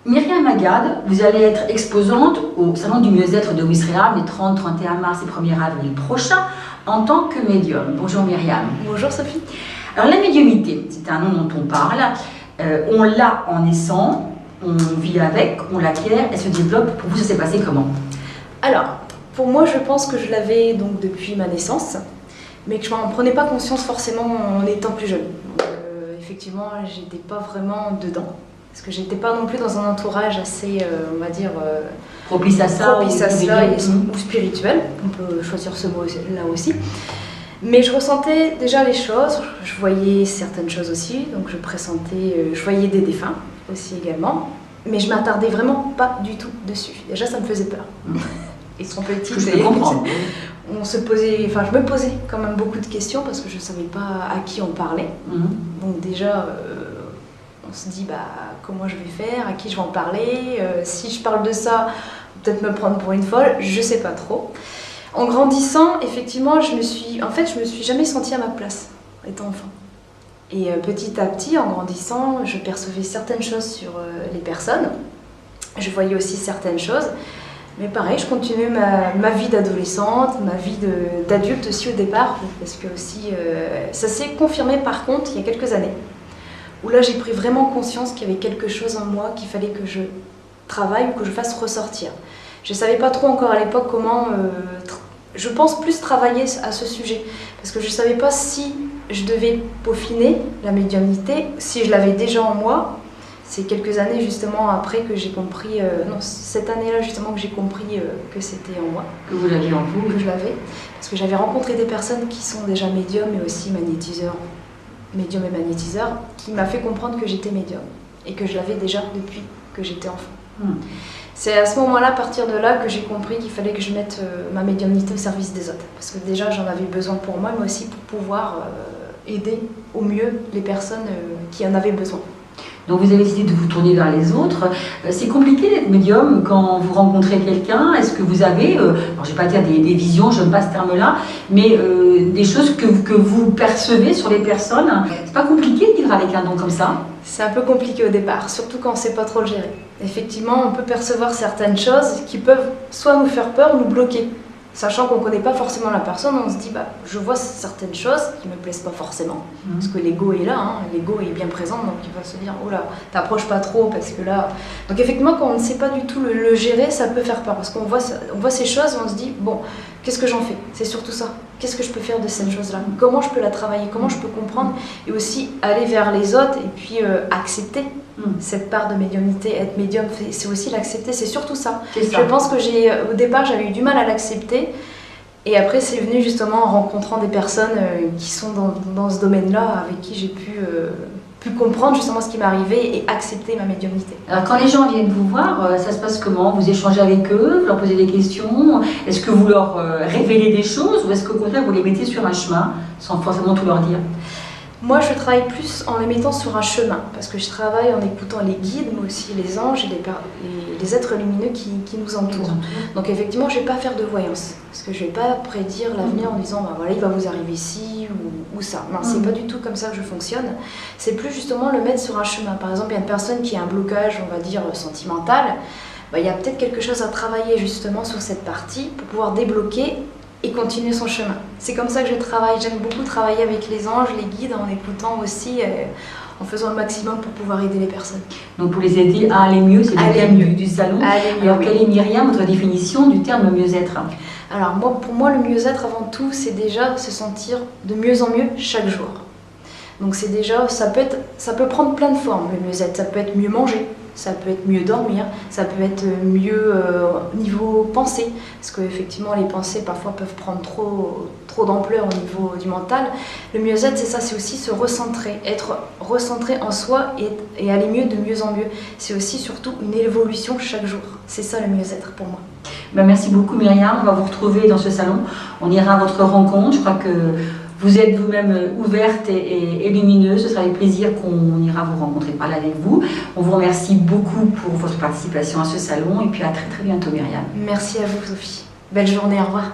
Myriam Agad, vous allez être exposante au Salon du mieux-être de Ouistreham les 30, 31 mars et 1er avril prochains en tant que médium. Bonjour Myriam. Bonjour Sophie. Alors la médiumnité, c'est un nom dont on parle. On l'a en naissant, on vit avec, on l'acquiert, elle se développe. Pour vous, ça s'est passé comment? Alors, pour moi, je pense que je l'avais donc depuis ma naissance, mais que je n'en prenais pas conscience forcément en étant plus jeune. Donc, effectivement, j'étais pas vraiment dedans. Parce que j'étais pas non plus dans un entourage assez, on va dire, propice à ça, ou spirituel. On peut choisir ce mot-là aussi. Mais je ressentais déjà les choses, je voyais certaines choses aussi, donc je pressentais, je voyais des défunts aussi également. Mais je m'attardais vraiment pas du tout dessus. Déjà, ça me faisait peur. Ils sont petits, je peux comprendre. Je me posais quand même beaucoup de questions parce que je savais pas à qui on parlait. Donc déjà, on se dit comment je vais faire, à qui je vais en parler, si je parle de ça, peut-être me prendre pour une folle, je sais pas trop. En grandissant, effectivement, je me suis jamais sentie à ma place étant enfant. Et petit à petit, en grandissant, je percevais certaines choses sur les personnes. Je voyais aussi certaines choses. Mais pareil, je continuais ma vie d'adolescente, ma vie d'adulte aussi au départ. Parce que aussi, ça s'est confirmé par contre il y a quelques années. Où là, j'ai pris vraiment conscience qu'il y avait quelque chose en moi qu'il fallait que je travaille ou que je fasse ressortir. Je ne savais pas trop encore à l'époque comment, je pense, plus travailler à ce sujet. Parce que je ne savais pas si je devais peaufiner la médiumnité, si je l'avais déjà en moi. C'est quelques années justement après que j'ai compris, cette année-là justement que j'ai compris que c'était en moi. Que vous l'aviez en vous. Que je l'avais. Parce que j'avais rencontré des personnes qui sont déjà médiums et aussi magnétiseurs. Médium et magnétiseur, qui m'a fait comprendre que j'étais médium et que je l'avais déjà depuis que j'étais enfant. C'est à ce moment-là, à partir de là, que j'ai compris qu'il fallait que je mette ma médiumnité au service des autres. Parce que déjà, j'en avais besoin pour moi, mais aussi pour pouvoir aider au mieux les personnes qui en avaient besoin. Donc vous avez décidé de vous tourner vers les autres. C'est compliqué d'être médium quand vous rencontrez quelqu'un. Est-ce que vous avez, alors je ne vais pas dire des visions, je n'aime pas ce terme-là, mais des choses que vous percevez sur les personnes? C'est pas compliqué de vivre avec un don comme ça? C'est un peu compliqué au départ, surtout quand on ne sait pas trop le gérer. Effectivement, on peut percevoir certaines choses qui peuvent soit nous faire peur ou nous bloquer. Sachant qu'on ne connaît pas forcément la personne, on se dit je vois certaines choses qui ne me plaisent pas forcément. Parce que l'ego est là, l'ego est bien présent, donc il va se dire oh là, t'approches pas trop parce que là. Donc effectivement, quand on ne sait pas du tout le gérer, ça peut faire peur parce qu'on voit ces choses et on se dit bon, qu'est-ce que j'en fais? C'est surtout ça. Qu'est-ce que je peux faire de cette chose-là? Comment je peux la travailler? Comment je peux comprendre? Et aussi aller vers les autres et puis accepter cette part de médiumnité. Être médium, c'est aussi l'accepter, c'est surtout ça. Je pense que au départ, j'avais eu du mal à l'accepter. Et après, c'est venu justement en rencontrant des personnes qui sont dans ce domaine-là, avec qui j'ai pu comprendre justement ce qui m'arrivait et accepter ma médiumnité. Alors quand les gens viennent vous voir, ça se passe comment? Vous échangez avec eux, vous leur posez des questions? Est-ce que vous leur révélez des choses ou est-ce qu'au contraire vous les mettez sur un chemin sans forcément tout leur dire? Moi, je travaille plus en les mettant sur un chemin, parce que je travaille en écoutant les guides, mais aussi les anges et les êtres lumineux qui nous entourent. Donc effectivement, je ne vais pas faire de voyance, parce que je ne vais pas prédire l'avenir en disant voilà, il va vous arriver ci ou ça. Non, c'est pas du tout comme ça que je fonctionne. C'est plus justement le mettre sur un chemin. Par exemple, il y a une personne qui a un blocage, on va dire, sentimental. Il y a peut-être quelque chose à travailler justement sur cette partie pour pouvoir débloquer et continuer son chemin. C'est comme ça que je travaille. J'aime beaucoup travailler avec les anges, les guides, en écoutant aussi, en faisant le maximum pour pouvoir aider les personnes. Donc pour les aider à aller mieux, c'est le thème du salon. Alors quelle est, Myriam, votre définition du terme mieux-être? Alors pour moi, le mieux-être avant tout, c'est déjà se sentir de mieux en mieux chaque jour. Donc c'est déjà, ça peut prendre plein de formes, le mieux-être. Ça peut être mieux manger, ça peut être mieux dormir, ça peut être mieux niveau pensée, parce qu'effectivement les pensées parfois peuvent prendre trop d'ampleur au niveau du mental. Le mieux-être, c'est ça, c'est aussi se recentrer, être recentré en soi et aller mieux de mieux en mieux. C'est aussi surtout une évolution chaque jour. C'est ça le mieux-être pour moi. Merci beaucoup Myriam, on va vous retrouver dans ce salon, on ira à votre rencontre, je crois que vous êtes vous-même ouverte et lumineuse. Ce sera avec plaisir qu'on ira vous rencontrer, parler avec vous. On vous remercie beaucoup pour votre participation à ce salon et puis à très très bientôt Myriam. Merci à vous Sophie. Belle journée, au revoir.